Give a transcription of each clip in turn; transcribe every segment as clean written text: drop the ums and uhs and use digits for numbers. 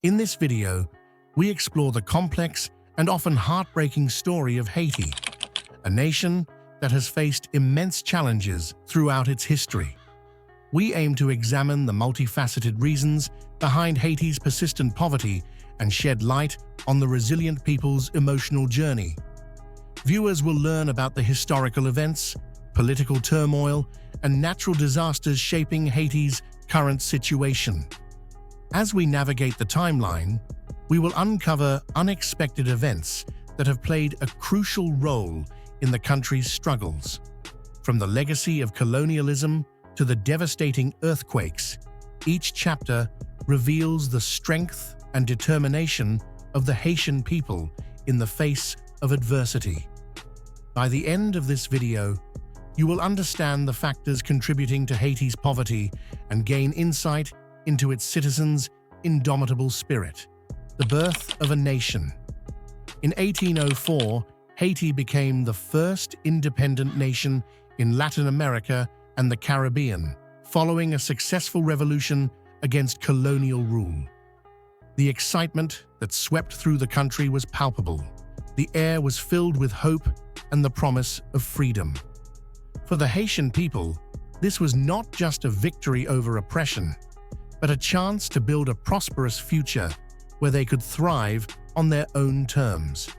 In this video, we explore the complex and often heartbreaking story of Haiti, a nation that has faced immense challenges throughout its history. We aim to examine the multifaceted reasons behind Haiti's persistent poverty and shed light on the resilient people's emotional journey. Viewers will learn about the historical events, political turmoil, and natural disasters shaping Haiti's current situation. As we navigate the timeline, we will uncover unexpected events that have played a crucial role in the country's struggles. From the legacy of colonialism to the devastating earthquakes, each chapter reveals the strength and determination of the Haitian people in the face of adversity. By the end of this video, you will understand the factors contributing to Haiti's poverty and gain insight into its citizens' indomitable spirit. The birth of a nation. In 1804, Haiti became the first independent nation in Latin America and the Caribbean, following a successful revolution against colonial rule. The excitement that swept through the country was palpable. The air was filled with hope and the promise of freedom. For the Haitian people, this was not just a victory over oppression, but a chance to build a prosperous future where they could thrive on their own terms.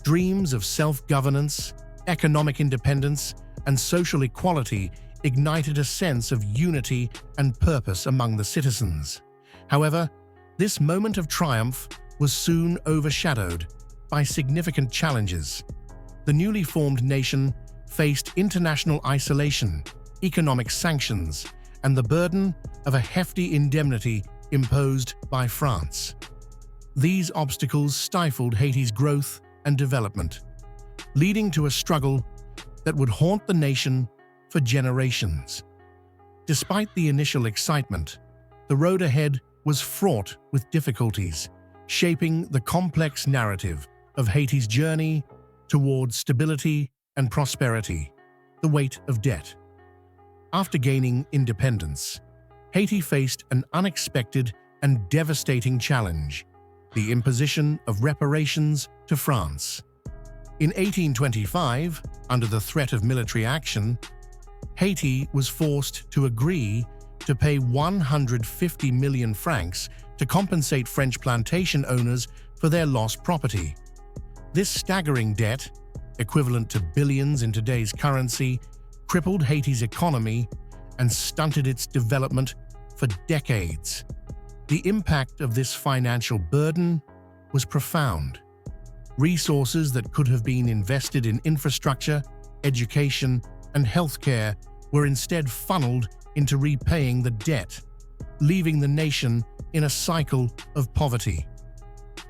Dreams of self-governance, economic independence, and social equality ignited a sense of unity and purpose among the citizens. However, this moment of triumph was soon overshadowed by significant challenges. The newly formed nation faced international isolation, economic sanctions, and the burden of a hefty indemnity imposed by France. These obstacles stifled Haiti's growth and development, leading to a struggle that would haunt the nation for generations. Despite the initial excitement, the road ahead was fraught with difficulties, shaping the complex narrative of Haiti's journey towards stability and prosperity. The weight of debt. After gaining independence, Haiti faced an unexpected and devastating challenge: the imposition of reparations to France. In 1825, under the threat of military action, Haiti was forced to agree to pay 150 million francs to compensate French plantation owners for their lost property. This staggering debt, equivalent to billions in today's currency, crippled Haiti's economy and stunted its development for decades. The impact of this financial burden was profound. Resources that could have been invested in infrastructure, education, and healthcare were instead funneled into repaying the debt, leaving the nation in a cycle of poverty.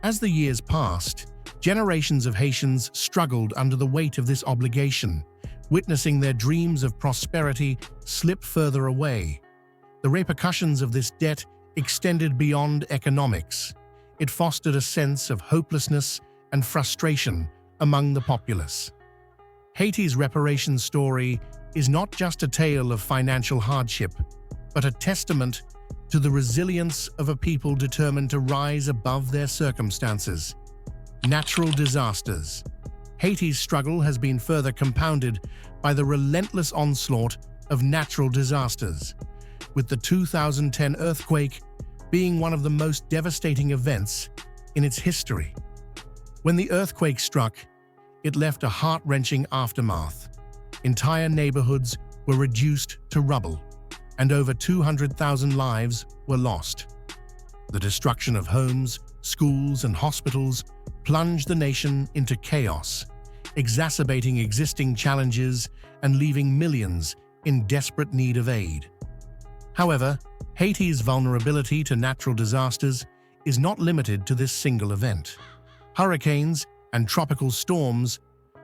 As the years passed, generations of Haitians struggled under the weight of this obligation, witnessing their dreams of prosperity slip further away. The repercussions of this debt extended beyond economics. It fostered a sense of hopelessness and frustration among the populace. Haiti's reparations story is not just a tale of financial hardship, but a testament to the resilience of a people determined to rise above their circumstances. Natural disasters. Haiti's struggle has been further compounded by the relentless onslaught of natural disasters, with the 2010 earthquake being one of the most devastating events in its history. When the earthquake struck, it left a heart-wrenching aftermath. Entire neighborhoods were reduced to rubble, and over 200,000 lives were lost. The destruction of homes, schools, and hospitals plunged the nation into chaos, exacerbating existing challenges and leaving millions in desperate need of aid. However, Haiti's vulnerability to natural disasters is not limited to this single event. Hurricanes and tropical storms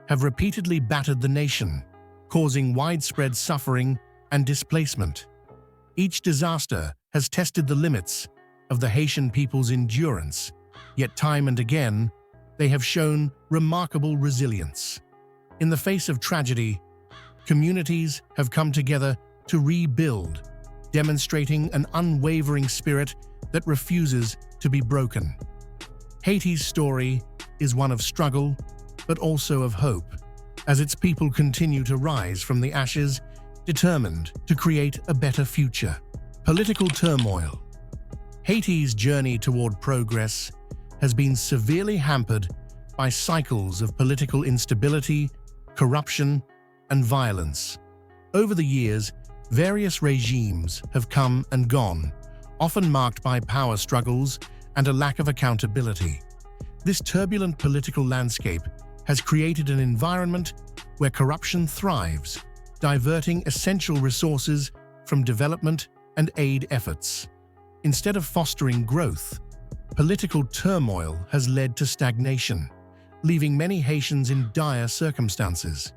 have repeatedly battered the nation, causing widespread suffering and displacement. Each disaster has tested the limits of the Haitian people's endurance, yet time and again, they have shown remarkable resilience. In the face of tragedy, communities have come together to rebuild, demonstrating an unwavering spirit that refuses to be broken. Haiti's story is one of struggle, but also of hope, as its people continue to rise from the ashes, determined to create a better future. Political turmoil. Haiti's journey toward progress has been severely hampered by cycles of political instability, corruption, and violence. Over the years, various regimes have come and gone, often marked by power struggles and a lack of accountability. This turbulent political landscape has created an environment where corruption thrives, diverting essential resources from development and aid efforts. Instead of fostering growth, political turmoil has led to stagnation, leaving many Haitians in dire circumstances.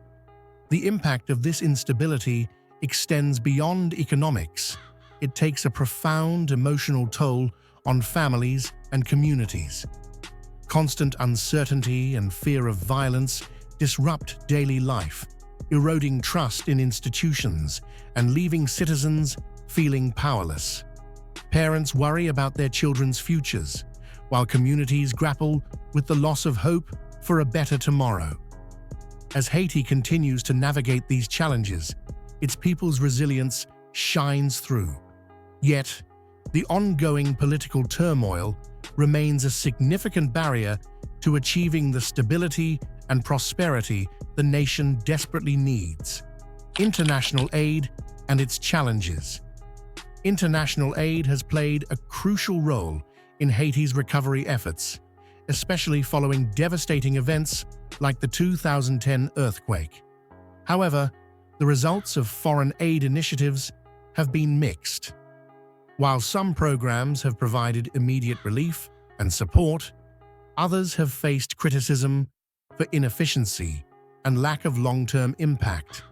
The impact of this instability extends beyond economics. It takes a profound emotional toll on families and communities. Constant uncertainty and fear of violence disrupt daily life, eroding trust in institutions and leaving citizens feeling powerless. Parents worry about their children's futures, while communities grapple with the loss of hope for a better tomorrow. As Haiti continues to navigate these challenges, its people's resilience shines through. Yet, the ongoing political turmoil remains a significant barrier to achieving the stability and prosperity the nation desperately needs. International aid and its challenges. International aid has played a crucial role in Haiti's recovery efforts, especially following devastating events like the 2010 earthquake. However, the results of foreign aid initiatives have been mixed. While some programs have provided immediate relief and support, others have faced criticism for inefficiency and lack of long-term impact.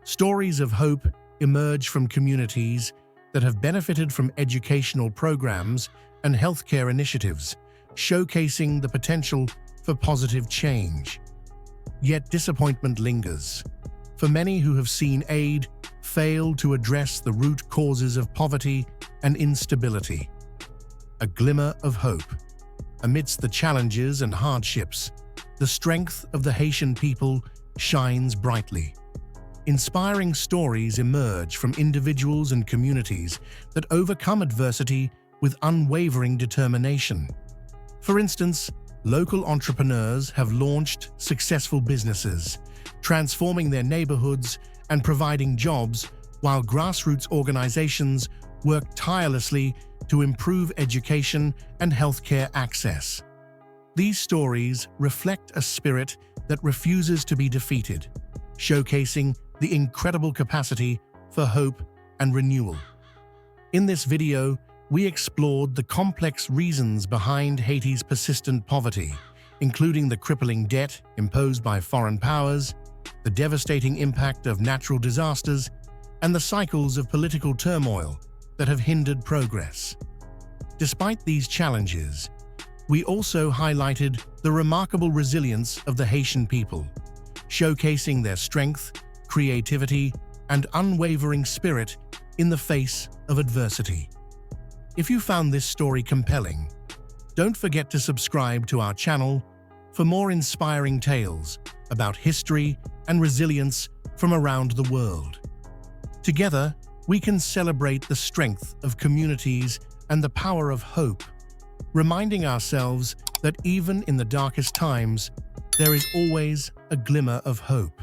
Stories of hope emerge from communities that have benefited from educational programs and healthcare initiatives, showcasing the potential for positive change. Yet disappointment lingers. For many who have seen aid fail to address the root causes of poverty and instability. A glimmer of hope. Amidst the challenges and hardships, the strength of the Haitian people shines brightly. Inspiring stories emerge from individuals and communities that overcome adversity with unwavering determination. For instance, local entrepreneurs have launched successful businesses, transforming their neighborhoods and providing jobs, while grassroots organizations work tirelessly to improve education and healthcare access. These stories reflect a spirit that refuses to be defeated, showcasing the incredible capacity for hope and renewal. In this video, we explored the complex reasons behind Haiti's persistent poverty, including the crippling debt imposed by foreign powers, the devastating impact of natural disasters, and the cycles of political turmoil that have hindered progress. Despite these challenges, we also highlighted the remarkable resilience of the Haitian people, showcasing their strength, creativity, and unwavering spirit in the face of adversity. If you found this story compelling, don't forget to subscribe to our channel for more inspiring tales about history and resilience from around the world. Together, we can celebrate the strength of communities and the power of hope, reminding ourselves that even in the darkest times, there is always a glimmer of hope.